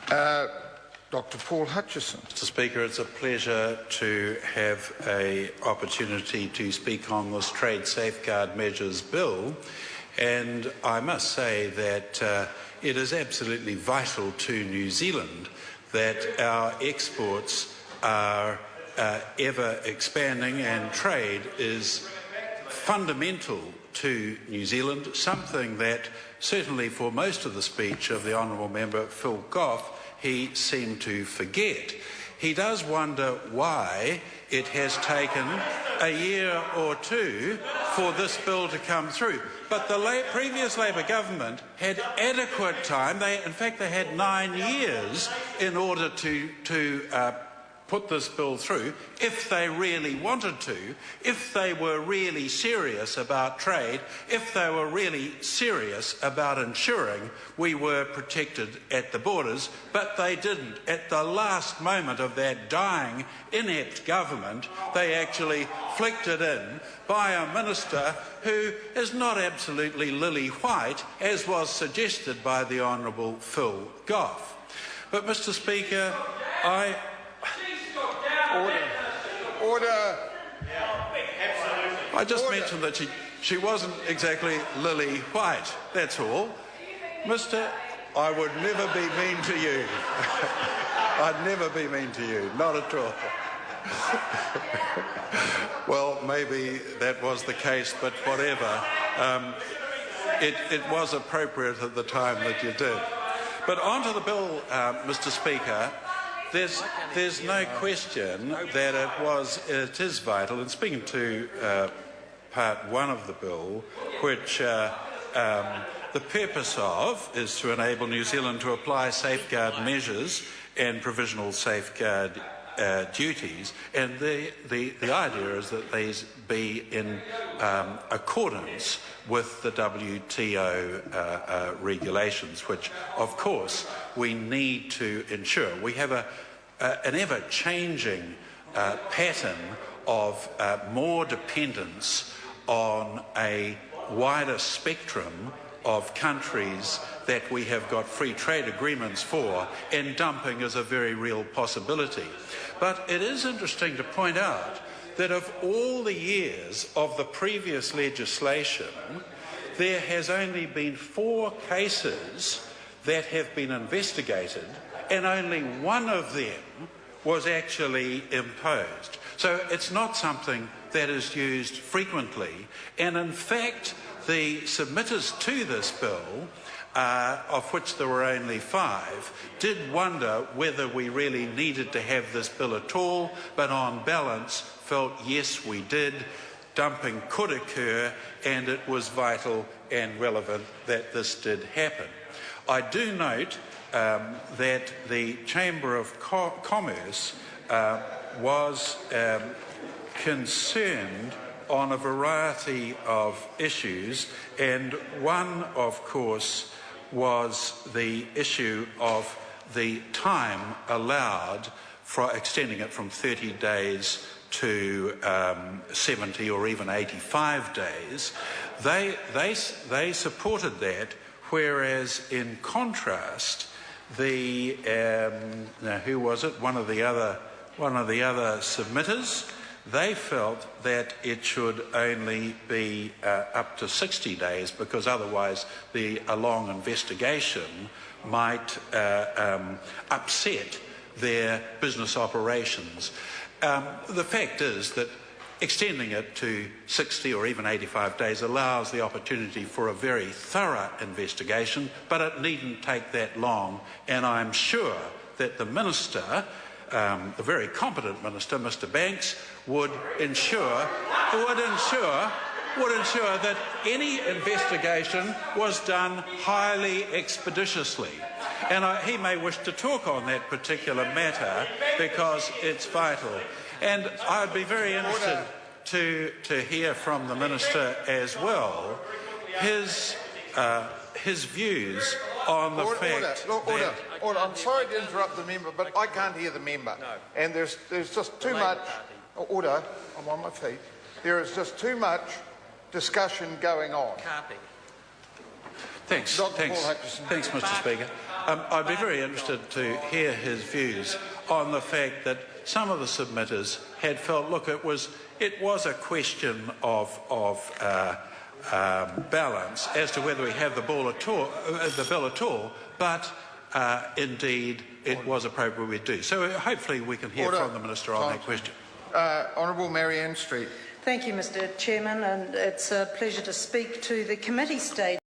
Dr. Paul Hutchison. Mr. Speaker, it's a pleasure to have an opportunity to speak on this Trade Safeguard Measures Bill, and I must say that it is absolutely vital to New Zealand that our exports are ever expanding, and trade is fundamental to New Zealand, something that certainly for most of the speech of the Honourable Member Phil Goff he seemed to forget. He does wonder why it has taken a year or two for this bill to come through. But the previous Labour government had adequate time. In fact, they had 9 years in order to put this bill through if they really wanted to, if they were really serious about trade, if they were really serious about ensuring we were protected at the borders, but they didn't. At the last moment of that dying, inept government, they actually flicked it in by a minister who is not absolutely lily white, as was suggested by the Honourable Phil Goff. But, Mr. Speaker, Order. I just mentioned that she wasn't exactly lily white, that's all. I would never be mean to you. I'd never be mean to you, not at all. Well, maybe that was the case, but whatever. It was appropriate at the time that you did. But on to the bill, Mr. Speaker. There's no question that it is vital, and speaking to part one of the bill, which the purpose of is to enable New Zealand to apply safeguard measures and provisional safeguard duties, and the idea is that these be in accordance with the WTO regulations, which of course we need to ensure. We have an ever-changing pattern of more dependence on a wider spectrum of countries that we have got free trade agreements for, and dumping is a very real possibility. But it is interesting to point out that of all the years of the previous legislation, there has only been 4 cases that have been investigated, and only one of them was actually imposed. So it's not something that is used frequently, and in fact the submitters to this bill, of which there were only 5, did wonder whether we really needed to have this bill at all, but on balance felt yes we did. Dumping could occur, and it was vital and relevant that this did happen. I do note that the Chamber of Commerce was concerned on a variety of issues, and one, of course, was the issue of the time allowed for extending it from 30 days to 70 or even 85 days. They supported that, whereas in contrast, the now who was it? One of the other submitters. They felt that it should only be up to 60 days, because otherwise a long investigation might upset their business operations. The fact is that extending it to 60 or even 85 days allows the opportunity for a very thorough investigation, but it needn't take that long, and I'm sure that the Minister, the very competent Minister, Mr. Banks, would ensure that any investigation was done highly expeditiously. And he may wish to talk on that particular matter because it's vital. And I'd be very interested to hear from the Minister as well his views on the fact that... Order. I'm sorry to interrupt the member, but I can't hear the member. No. And there's just too much... Order. I'm on my feet. There is just too much discussion going on. Thanks, Mr. Speaker. I'd be very interested to hear his views on the fact that some of the submitters had felt, look, it was a question of balance as to whether we have the bill at all, but indeed it was appropriate we do. So hopefully we can hear from the Minister on that question. Honourable Marianne Street. Thank you, Mr. Chairman, and it's a pleasure to speak to the committee stage.